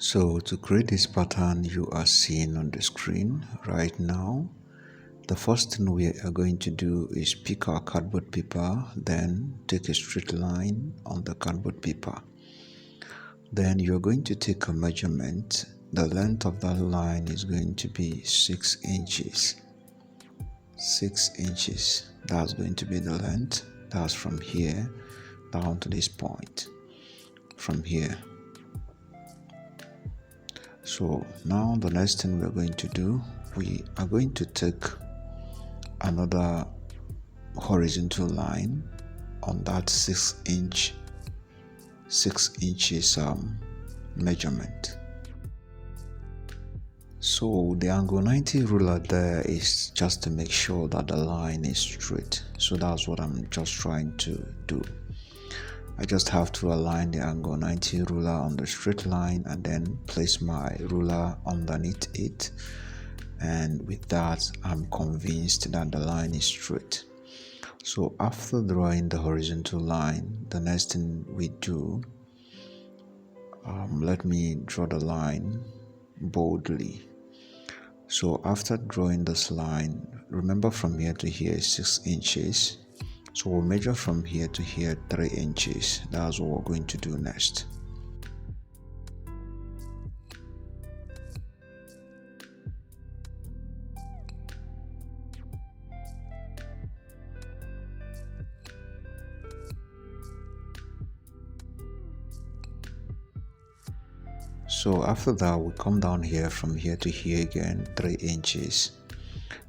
So to create this pattern you are seeing on the screen right now, the first thing we are going to do is pick our cardboard paper, then take a straight line on the cardboard paper. Then you're going to take a measurement. The length of that line is going to be 6 inches. 6 inches. That's going to be the length. That's from here down to this point. From here. So now the next thing we're going to do, we are going to take another horizontal line on that 6 inches measurement. So the angle 90 ruler there is just to make sure that the line is straight. So that's what I'm just trying to do. I just have to align the angle 90 ruler on the straight line and then place my ruler underneath it, and with that I'm convinced that the line is straight. So after drawing the horizontal line, the next thing we do, let me draw the line boldly. So after drawing this line, remember from here to here is 6 inches. So we'll measure from here to here 3 inches. That's what we're going to do next. So after that, we come down here from here to here again 3 inches.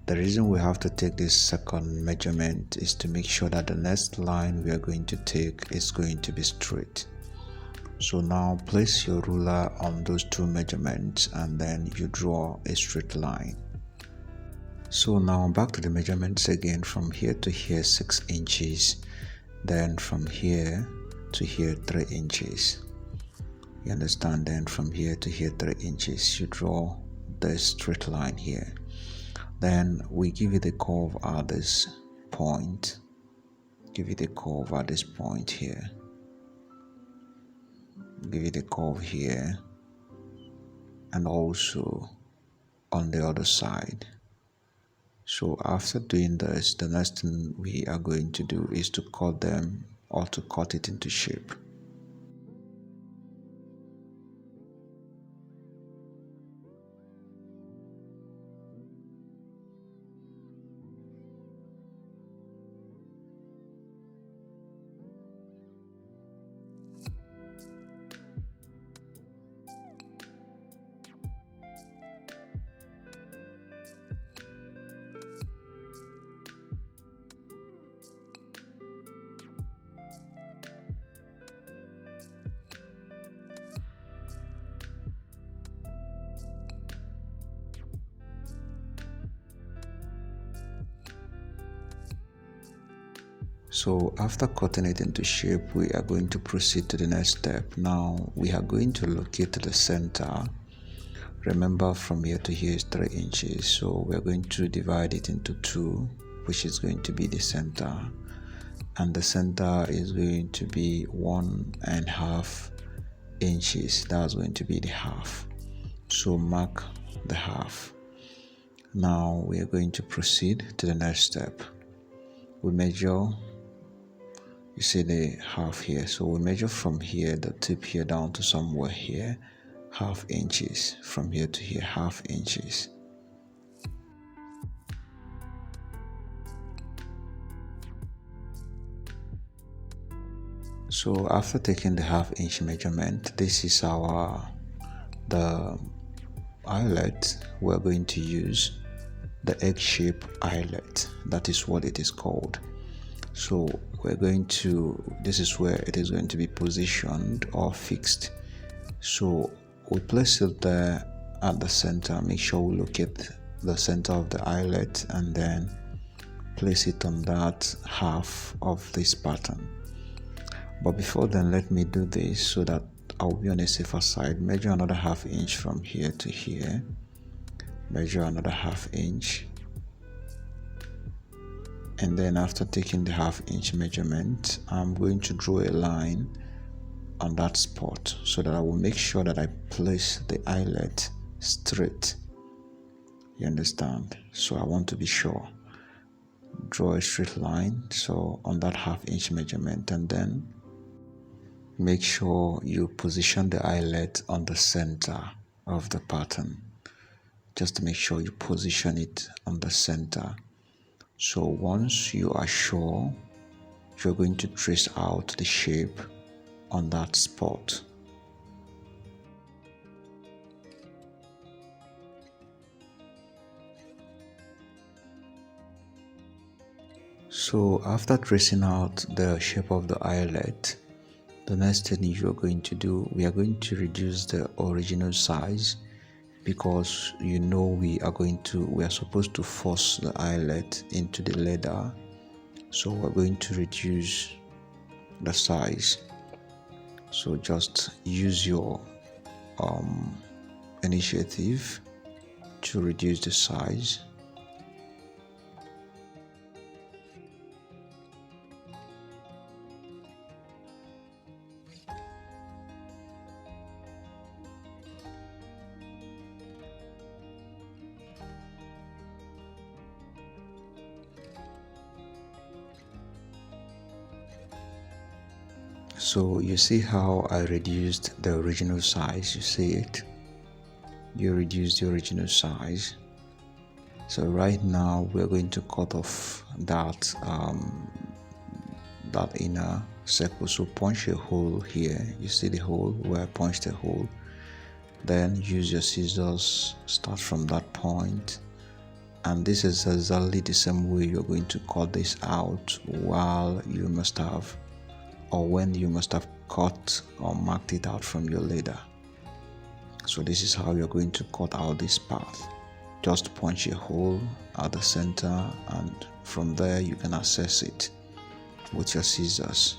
The reason we have to take this second measurement is to make sure that the next line we are going to take is going to be straight. So now place your ruler on those two measurements and then you draw a straight line. So now back to the measurements again, from here to here 6 inches, then from here to here 3 inches. You understand? Then from here to here 3 inches, you draw the straight line here. Then we give it a curve at this point. Give it a curve at this point here. Give it a curve here. And also on the other side. So after doing this, the next thing we are going to do is to cut them, or to cut it into shape. So after cutting it into shape, we are going to proceed to the next step. Now we are going to locate the center. Remember from here to here is 3 inches, so we are going to divide it into 2, which is going to be the center, and the center is going to be 1.5 inches. That's going to be the half. So mark the half. Now we are going to proceed to the next step. We measure, you see the half here, so we measure from here, the tip here down to somewhere here, 1/2 inches. From here to here, 1/2 inches. So after taking the 1/2 inch measurement, this is the eyelet we're going to use. The egg-shaped eyelet, that is what it is called. So we're going to, this is where it is going to be positioned or fixed. So we place it there at the center. Make sure we locate the center of the eyelet and then place it on that half of this pattern. But before then, let me do this so that I'll be on a safer side. Measure another 1/2 inch from here to here. Measure another 1/2 inch, and then after taking the 1/2 inch measurement, I'm going to draw a line on that spot, so that I will make sure that I place the eyelet straight. You understand? So I want to be sure. Draw a straight line, so on that 1/2 inch measurement, and then make sure you position the eyelet on the center of the pattern. Just to make sure you position it on the center. So once you are sure, you're going to trace out the shape on that spot. So after tracing out the shape of the eyelet, the next thing you're going to do, we are going to reduce the original size, because we are supposed to force the eyelet into the leather. So we're going to reduce the size. So just use your initiative to reduce the size. So you see how I reduced the original size. You see it? You reduced the original size. So right now we're going to cut off that inner circle. So punch a hole here. You see the hole where I punched a hole. Then use your scissors, start from that point, and this is exactly the same way you're going to cut this out when you must have cut or marked it out from your leather. So this is how you're going to cut out this part. Just punch a hole at the center, and from there you can access it with your scissors.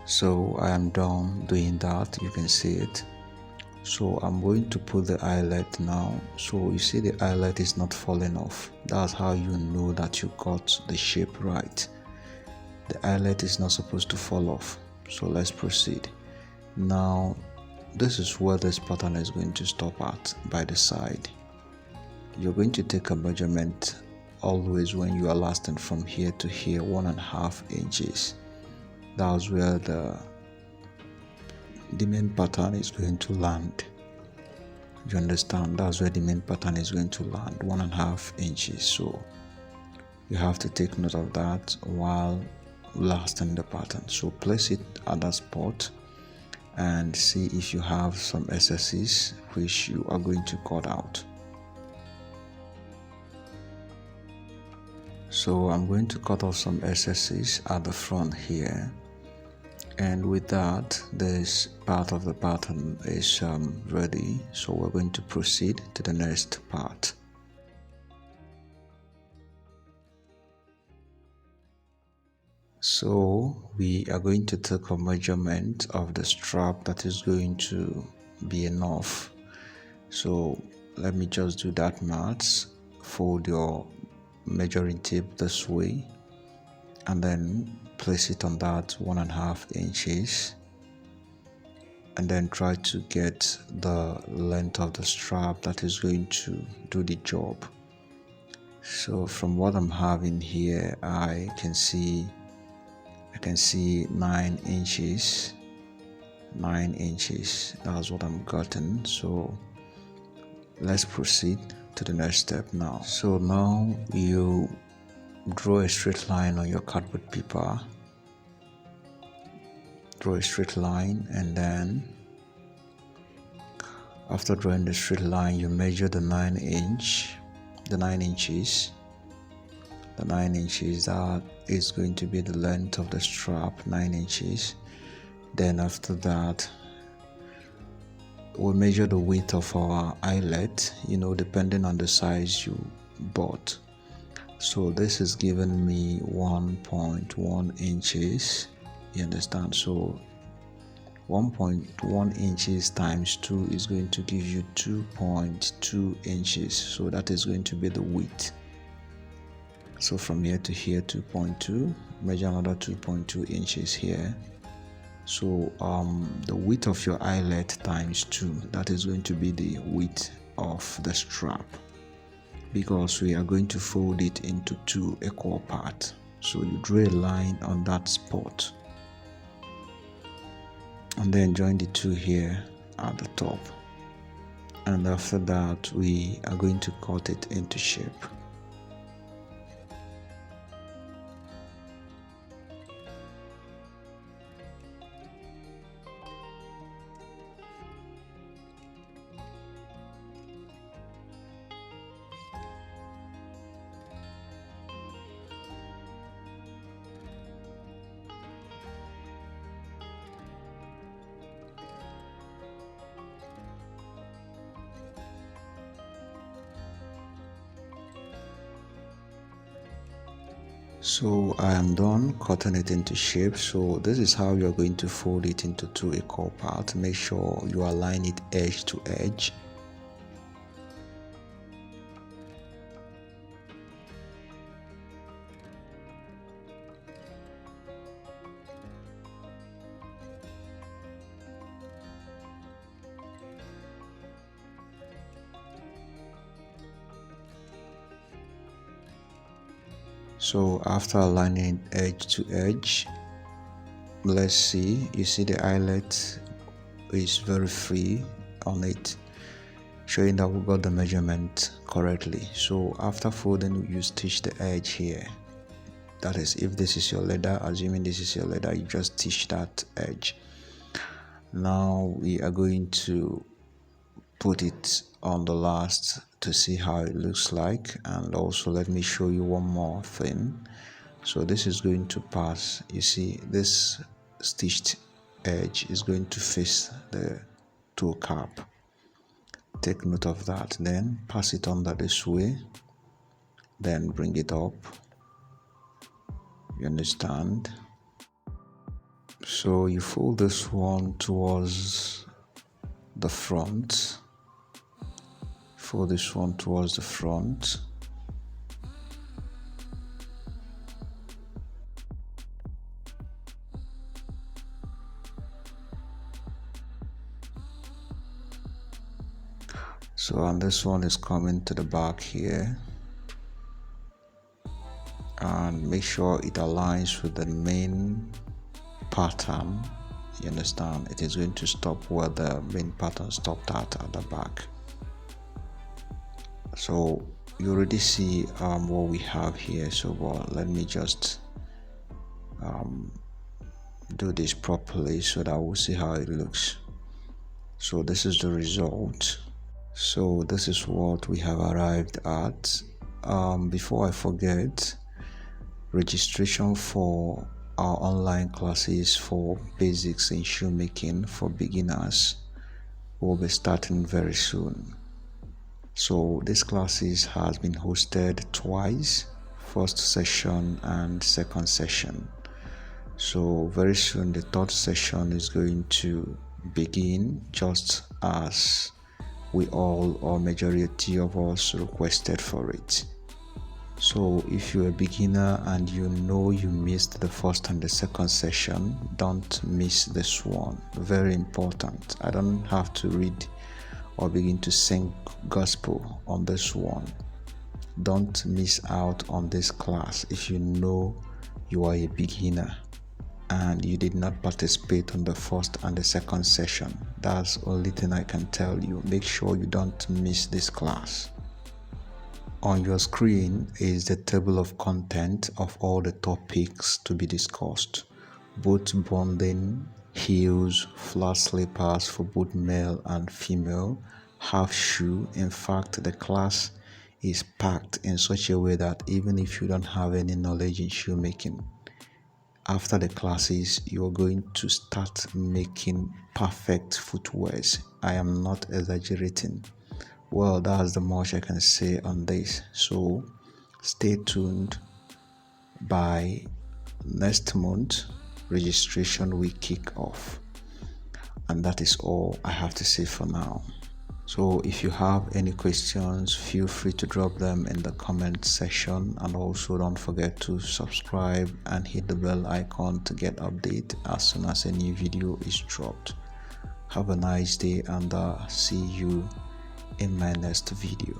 So I am done doing that. You can see it. So I'm going to put the eyelet now. So you see the eyelet is not falling off. That's how you know that you got the shape right. The eyelet is not supposed to fall off. So let's proceed. Now this is where this pattern is going to stop at, by the side. You're going to take a measurement always when you are lasting from here to here, 1.5 inches. That's where the main pattern is going to land. You understand? That's where the main pattern is going to land, 1.5 inches. So you have to take note of that while lasting the pattern. So place it at that spot and see if you have some excesses which you are going to cut out. So I'm going to cut off some excesses at the front here. And with that, this part of the pattern is ready. So we're going to proceed to the next part. So we are going to take a measurement of the strap that is going to be enough. So let me just do that maths. Fold your measuring tape this way and then place it on that 1.5 inches, and then try to get the length of the strap that is going to do the job. So from what I'm having here, I can see 9 inches. 9 inches, that's what I'm getting. So let's proceed to the next step now. So now you draw a straight line on your cardboard paper. Draw a straight line, and then after drawing the straight line, you measure the 9 inches. The 9 inches that is going to be the length of the strap, 9 inches. Then after that, we'll measure the width of our eyelet, depending on the size you bought. So this is giving me 1.1 inches You understand? So 1.1 inches times 2 is going to give you 2.2 inches. So that is going to be the width. So from here to here, 2.2, measure another 2.2 inches here. So the width of your eyelet times 2, that is going to be the width of the strap, because we are going to fold it into 2 equal parts. So you draw a line on that spot and then join the 2 here at the top, and after that we are going to cut it into shape. So I am done cutting it into shape. So this is how you're going to fold it into 2 equal parts. Make sure you align it edge to edge. So after aligning edge to edge, let's see, you see the eyelet is very free on it, showing that we got the measurement correctly. So after folding, you stitch the edge here. That is, if this is your leather, assuming this is your leather, you just stitch that edge. Now we are going to put it on the last to see how it looks like. And also let me show you one more thing. So this is going to pass, you see this stitched edge is going to face the toe cap. Take note of that. Then pass it under this way, then bring it up. You understand? So you fold this one towards the front, fold this one towards the front. So and this one is coming to the back here, and make sure it aligns with the main pattern. You understand? It is going to stop where the main pattern stopped at the back. So you already see what we have here. So let me just do this properly so that we'll see how it looks. So this is the result. So this is what we have arrived at. Before I forget, registration for our online classes for basics in shoemaking for beginners will be starting very soon. So this classes has been hosted twice, first session and second session. So very soon the third session is going to begin, just as we all or majority of us requested for it. So if you're a beginner and you know you missed the first and the second session, don't miss this one. Very important. I don't have to read or begin to sing gospel on this one. Don't miss out on this class if you know you are a beginner and you did not participate on the first and the second session. That's the only thing I can tell you. Make sure you don't miss this class. On your screen is the table of content of all the topics to be discussed. Boot bonding, heels, flat slippers for both male and female, half shoe. In fact, the class is packed in such a way that even if you don't have any knowledge in shoemaking, after the classes, you're going to start making perfect footwears. I am not exaggerating. Well, that's the much I can say on this. So stay tuned. By next month, registration will kick off. And that is all I have to say for now. So if you have any questions, feel free to drop them in the comment section, and also don't forget to subscribe and hit the bell icon to get update as soon as a new video is dropped. Have a nice day, and see you in my next video.